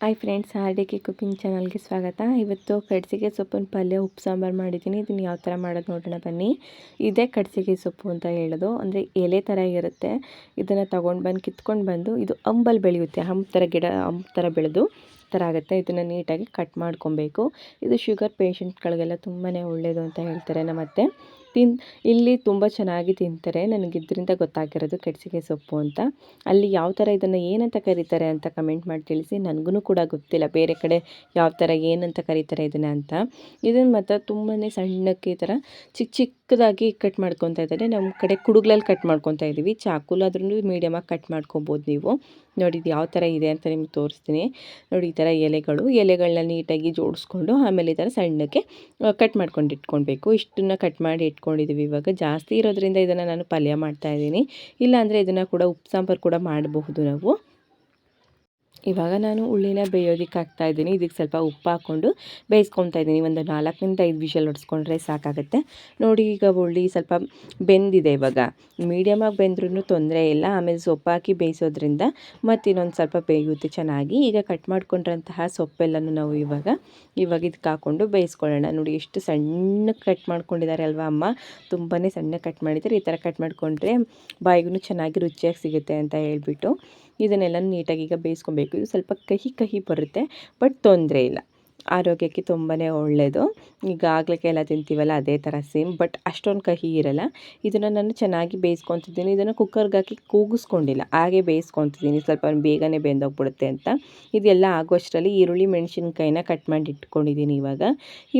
Hi friends, ಹಾರ್ಡಿಕೆ cooking ಚಾನಲ್ಗೆ ಸ್ವಾಗತ. ಇವತ್ತು ಕಡ್ಸಿಗೆ ಸೊಪ್ಪಿನ ಪಲ್ಯ ಉಪ್ಪು ಸಾಂಬಾರು ಮಾಡಿದ್ದೀನಿ. ಇದನ್ನು ಯಾವ ಥರ ಮಾಡೋದು ನೋಡೋಣ ಬನ್ನಿ. ಇದೇ ಕಡ್ಸಿಗೆ ಸೊಪ್ಪು ಅಂತ ಹೇಳೋದು, ಅಂದರೆ ಎಲೆ ಥರ ಇರುತ್ತೆ. ಇದನ್ನು ತೊಗೊಂಡು ಬಂದು ಕಿತ್ಕೊಂಡು ಬಂದು, ಇದು ಅಂಬಲ್ಲಿ ಬೆಳೆಯುತ್ತೆ, ಹಂಪ್ ಥರ ಗಿಡ ಹಂಪ್ ಥರ ಬೆಳೆದು ಥರ ಆಗುತ್ತೆ. ಇದನ್ನು ನೀಟಾಗಿ ಕಟ್ ಮಾಡ್ಕೊಬೇಕು. ಇದು ಶುಗರ್ ಪೇಷಂಟ್ಗಳಿಗೆಲ್ಲ ತುಂಬಾ ಒಳ್ಳೆಯದು ಅಂತ ಹೇಳ್ತಾರೆ ನಮ್ಮತ್ತೆ. ಇಲ್ಲಿ ತುಂಬ ಚೆನ್ನಾಗಿ ತಿಂತಾರೆ. ನನಗೆ ಇದರಿಂದ ಗೊತ್ತಾಗಿರೋದು ಕಡ್ಸಿಗೆ ಸೊಪ್ಪು ಅಂತ. ಅಲ್ಲಿ ಯಾವ ಥರ ಇದನ್ನು ಏನಂತ ಕರೀತಾರೆ ಅಂತ ಕಮೆಂಟ್ ಮಾಡಿ ತಿಳಿಸಿ. ನನಗೂ ಕೂಡ ಗೊತ್ತಿಲ್ಲ ಬೇರೆ ಕಡೆ ಯಾವ ಥರ ಏನಂತ ಕರೀತಾರೆ ಇದನ್ನು ಅಂತ. ಇದನ್ನು ಮಾತ್ರ ತುಂಬಾ ಸಣ್ಣಕ್ಕೆ ಈ ಥರ ಚಿಕ್ಕದಾಗಿ ಕಟ್ ಮಾಡ್ಕೊತಾ ಇದ್ದಾರೆ. ನಮ್ಮ ಕಡೆ ಕುಡುಗ್ಲಲ್ಲಿ ಕಟ್ ಮಾಡ್ಕೊತಾ ಇದ್ದೀವಿ. ಚಾಕುಲಾದ್ರೂ ಮೀಡಿಯಮಾಗಿ ಕಟ್ ಮಾಡ್ಕೊಬೋದು ನೀವು. ನೋಡಿ ಇದು ಯಾವ ಥರ ಇದೆ ಅಂತ ನಿಮ್ಗೆ ತೋರಿಸ್ತೀನಿ. ನೋಡಿ ಈ ಥರ ಎಲೆಗಳನ್ನ ನೀಟಾಗಿ ಜೋಡಿಸ್ಕೊಂಡು ಆಮೇಲೆ ಈ ಥರ ಸಣ್ಣಕ್ಕೆ ಕಟ್ ಮಾಡ್ಕೊಂಡು ಇಟ್ಕೊಳ್ಬೇಕು. ಇಷ್ಟನ್ನು ಕಟ್ ಮಾಡಿ ಇಟ್ಕೊಂಡಿದ್ದೀವಿ. ಇವಾಗ ಜಾಸ್ತಿ ಇರೋದ್ರಿಂದ ಇದನ್ನು ನಾನು ಪಲ್ಯ ಮಾಡ್ತಾಯಿದ್ದೀನಿ. ಇಲ್ಲಾಂದರೆ ಇದನ್ನು ಕೂಡ ಉಪ್ಪು ಸಾಂಬಾರು ಕೂಡ ಮಾಡಬಹುದು ನಾವು. ಇವಾಗ ನಾನು ಉಳ್ಳಿನ ಬೇಯೋದಕ್ಕೆ ಹಾಕ್ತಾಯಿದ್ದೀನಿ. ಇದಕ್ಕೆ ಸ್ವಲ್ಪ ಉಪ್ಪು ಹಾಕ್ಕೊಂಡು ಬೇಯಿಸ್ಕೊತಾ ಇದ್ದೀನಿ. ಒಂದು 4ರಿಂದ 5 ವಿಷಲ್ ಹೊಡೆಸ್ಕೊಂಡ್ರೆ ಸಾಕಾಗುತ್ತೆ. ನೋಡಿ ಈಗ ಉಳ್ಳಿ ಸ್ವಲ್ಪ ಬೆಂದಿದೆ. ಇವಾಗ ಮೀಡಿಯಮಾಗಿ ಬೆಂದ್ರೂ ತೊಂದರೆ ಇಲ್ಲ. ಆಮೇಲೆ ಸೊಪ್ಪು ಹಾಕಿ ಬೇಯಿಸೋದ್ರಿಂದ ಮತ್ತು ಇನ್ನೊಂದು ಸ್ವಲ್ಪ ಬೇಯುತ್ತೆ ಚೆನ್ನಾಗಿ. ಈಗ ಕಟ್ ಮಾಡ್ಕೊಂಡ್ರಂತಹ ಸೊಪ್ಪೆಲ್ಲನೂ ನಾವು ಇವಾಗ ಇದಕ್ಕೆ ಹಾಕ್ಕೊಂಡು ಬೇಯಿಸ್ಕೊಳ್ಳೋಣ. ನೋಡಿ ಎಷ್ಟು ಸಣ್ಣಕ್ಕೆ ಕಟ್ ಮಾಡ್ಕೊಂಡಿದ್ದಾರೆ ಅಲ್ವಾ ಅಮ್ಮ, ತುಂಬಾ ಸಣ್ಣಕ್ಕೆ ಕಟ್ ಮಾಡಿದ್ದಾರೆ. ಈ ಥರ ಕಟ್ ಮಾಡಿಕೊಂಡ್ರೆ ಬಾಯಿಗೂ ಚೆನ್ನಾಗಿ ರುಚಿಯಾಗಿ ಸಿಗುತ್ತೆ ಅಂತ ಹೇಳ್ಬಿಟ್ಟು ಇದನ್ನೆಲ್ಲ ನೀಟಾಗಿ ಈಗ ಬೇಯಿಸ್ಕೊಬೇಕು. ಇದು ಸ್ವಲ್ಪ ಕಹಿ ಬರುತ್ತೆ, ಬಟ್ ತೊಂದರೆ ಇಲ್ಲ, ಆರೋಗ್ಯಕ್ಕೆ ತುಂಬಾ ಒಳ್ಳೆಯದು. ಈಗ ಆಗ್ಲಿಕ್ಕೆಲ್ಲ ತಿಂತೀವಲ್ಲ ಅದೇ ಥರ ಸೇಮ್, ಬಟ್ ಅಷ್ಟೊಂದು ಕಹಿ ಇರಲ್ಲ. ಇದನ್ನು ನಾನು ಚೆನ್ನಾಗಿ ಬೇಯಿಸ್ಕೊತಿದ್ದೀನಿ. ಇದನ್ನು ಕುಕ್ಕರ್ಗೆ ಹಾಕಿ ಕೂಗಿಸ್ಕೊಂಡಿಲ್ಲ, ಹಾಗೆ ಬೇಯಿಸ್ಕೊತಿದ್ದೀನಿ, ಸ್ವಲ್ಪ ಬೇಗನೆ ಬೆಂದೋಗ್ಬಿಡುತ್ತೆ ಅಂತ. ಇದೆಲ್ಲ ಆಗೋಷ್ಟರಲ್ಲಿ ಈರುಳ್ಳಿ ಮೆಣಸಿನ್ಕಾಯಿನ ಕಟ್ ಮಾಡಿ ಇಟ್ಕೊಂಡಿದ್ದೀನಿ.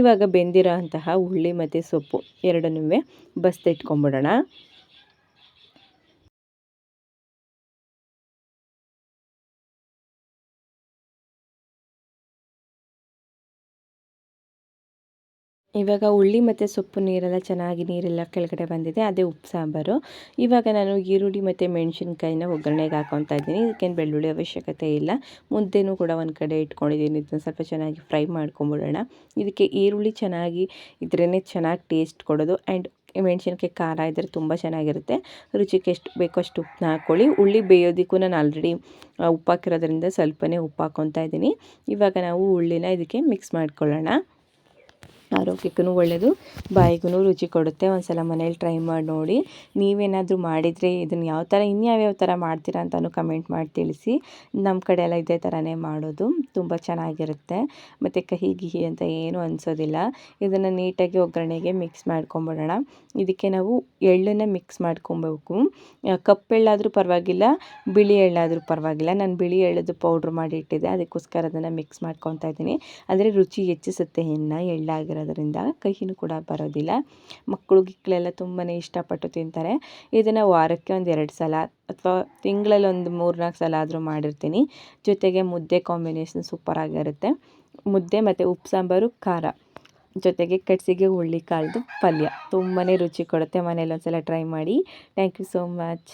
ಇವಾಗ ಬೆಂದಿರೋ ಅಂತಹ ಉಳ್ಳಿ ಮತ್ತು ಸೊಪ್ಪು ಎರಡನ್ನೂ ಬಸ್ತಿಟ್ಕೊಂಬಿಡೋಣ. ಇವಾಗ ಉಳ್ಳಿ ಮತ್ತು ಸೊಪ್ಪು ನೀರೆಲ್ಲ ಕೆಳಗಡೆ ಬಂದಿದೆ, ಅದೇ ಉಪ್ಪು ಸಾಂಬಾರು. ಇವಾಗ ನಾನು ಈರುಳ್ಳಿ ಮತ್ತು ಮೆಣಸಿನ್ಕಾಯಿನ ಒಗ್ಗರಣೆಗೆ ಹಾಕೊತಾ ಇದ್ದೀನಿ. ಇದಕ್ಕೇನು ಬೆಳ್ಳುಳ್ಳಿ ಅವಶ್ಯಕತೆ ಇಲ್ಲ. ಮುದ್ದೆನೂ ಕೂಡ ಒಂದು ಕಡೆ ಇಟ್ಕೊಂಡಿದ್ದೀನಿ. ಇದನ್ನು ಸ್ವಲ್ಪ ಚೆನ್ನಾಗಿ ಫ್ರೈ ಮಾಡ್ಕೊಂಬಿಡೋಣ. ಇದಕ್ಕೆ ಈರುಳ್ಳಿ ಚೆನ್ನಾಗಿ ಇದ್ರೇ ಚೆನ್ನಾಗಿ ಟೇಸ್ಟ್ ಕೊಡೋದು. ಆ್ಯಂಡ್ ಮೆಣಸಿನ್ಕಾಯಿ ಖಾರ ಇದ್ದರೆ ತುಂಬ ಚೆನ್ನಾಗಿರುತ್ತೆ. ರುಚಿಗೆ ಎಷ್ಟು ಬೇಕೋ ಅಷ್ಟು ಉಪ್ಪನ್ನ ಹಾಕ್ಕೊಳ್ಳಿ. ಉಳ್ಳಿ ಬೇಯೋದಕ್ಕೂ ನಾನು ಆಲ್ರೆಡಿ ಉಪ್ಪು ಹಾಕಿರೋದ್ರಿಂದ ಸ್ವಲ್ಪನೇ ಉಪ್ಪು ಹಾಕ್ಕೊತಾ ಇದ್ದೀನಿ. ಇವಾಗ ನಾವು ಉಳ್ಳಿನ ಇದಕ್ಕೆ ಮಿಕ್ಸ್ ಮಾಡ್ಕೊಳ್ಳೋಣ. ಆರೋಗ್ಯಕ್ಕೂ ಒಳ್ಳೆಯದು, ಬಾಯಿಗೂ ರುಚಿ ಕೊಡುತ್ತೆ. ಒಂದ್ಸಲ ಮನೇಲಿ ಟ್ರೈ ಮಾಡಿ ನೋಡಿ. ನೀವೇನಾದರೂ ಮಾಡಿದರೆ ಇದನ್ನು ಇನ್ಯಾವ್ಯಾವ ಥರ ಮಾಡ್ತೀರಾ ಅಂತಲೂ ಕಮೆಂಟ್ ಮಾಡಿ ತಿಳಿಸಿ. ನಮ್ಮ ಕಡೆ ಎಲ್ಲ ಇದೇ ಥರನೇ ಮಾಡೋದು, ತುಂಬ ಚೆನ್ನಾಗಿರುತ್ತೆ. ಮತ್ತು ಕಹಿ ಅಂತ ಏನೂ ಅನಿಸೋದಿಲ್ಲ. ಇದನ್ನು ನೀಟಾಗಿ ಒಗ್ಗರಣೆಗೆ ಮಿಕ್ಸ್ ಮಾಡ್ಕೊಂಬಿಡೋಣ. ಇದಕ್ಕೆ ನಾವು ಎಳ್ಳನ್ನು ಮಿಕ್ಸ್ ಮಾಡ್ಕೊಬೇಕು. ಕಪ್ಪೆಳ್ಳಾದರೂ ಪರವಾಗಿಲ್ಲ, ಬಿಳಿ ಎಳ್ಳಾದರೂ ಪರವಾಗಿಲ್ಲ. ನಾನು ಬಿಳಿ ಎಳ್ಳದು ಪೌಡ್ರ್ ಮಾಡಿ ಇಟ್ಟಿದ್ದೆ, ಅದಕ್ಕೋಸ್ಕರ ಅದನ್ನು ಮಿಕ್ಸ್ ಮಾಡ್ಕೊತಾ ಇದ್ದೀನಿ. ಅಂದರೆ ರುಚಿ ಹೆಚ್ಚಿಸುತ್ತೆ ಎಳ್ಳಾಗಿರೋದ್ರಿಂದ, ಕಹಿನೂ ಕೂಡ ಬರೋದಿಲ್ಲ. ಮಕ್ಕಳೆಲ್ಲ ತುಂಬಾ ಇಷ್ಟಪಟ್ಟು ತಿಂತಾರೆ. ಇದನ್ನು ವಾರಕ್ಕೆ ಒಂದು 2 ಸಲ ಅಥವಾ ತಿಂಗಳಲ್ಲಿ ಒಂದು 3-4 ಸಲ ಆದರೂ ಮಾಡಿರ್ತೀನಿ. ಜೊತೆಗೆ ಮುದ್ದೆ ಕಾಂಬಿನೇಷನ್ ಸೂಪರಾಗಿರುತ್ತೆ. ಮುದ್ದೆ ಮತ್ತು ಉಪ್ಪು ಸಾಂಬಾರು, ಖಾರ, ಜೊತೆಗೆ ಕಡ್ಸಿಗೆ ಹುಳ್ಳಿ ಕಾಳ್ದು ಪಲ್ಯ ತುಂಬಾ ರುಚಿ ಕೊಡುತ್ತೆ. ಮನೇಲಿ ಒಂದು ಸಲ ಟ್ರೈ ಮಾಡಿ. Thank you so much.